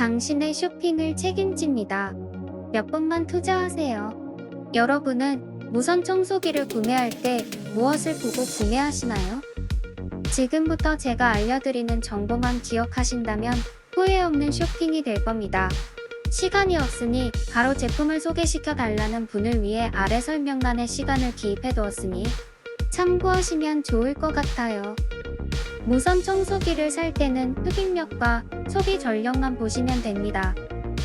당신의 쇼핑을 책임집니다. 몇 분만 투자하세요. 여러분은 무선 청소기를 구매할 때 무엇을 보고 구매하시나요? 지금부터 제가 알려드리는 정보만 기억하신다면 후회 없는 쇼핑이 될 겁니다. 시간이 없으니 바로 제품을 소개시켜 달라는 분을 위해 아래 설명란에 시간을 기입해 두었으니 참고하시면 좋을 것 같아요. 무선 청소기를 살 때는 흡입력과 소비 전력만 보시면 됩니다.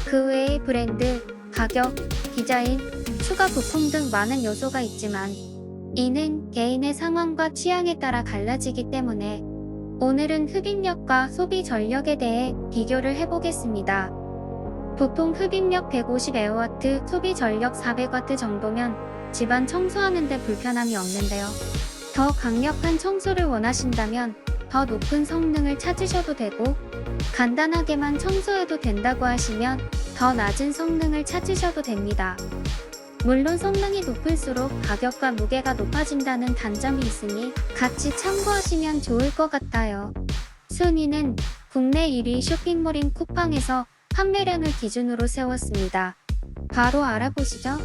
그 외의 브랜드, 가격, 디자인, 추가 부품 등 많은 요소가 있지만 이는 개인의 상황과 취향에 따라 달라지기 때문에 오늘은 흡입력과 소비 전력에 대해 비교를 해보겠습니다. 보통 흡입력 150Wh, 소비 전력 400W 정도면 집안 청소하는데 불편함이 없는데요. 더 강력한 청소를 원하신다면 더 높은 성능을 찾으셔도 되고, 간단하게만 청소해도 된다고 하시면 더 낮은 성능을 찾으셔도 됩니다. 물론 성능이 높을수록 가격과 무게가 높아진다는 단점이 있으니 같이 참고하시면 좋을 것 같아요. 순위는 국내 1위 쇼핑몰인 쿠팡에서 판매량을 기준으로 세웠습니다. 바로 알아보시죠.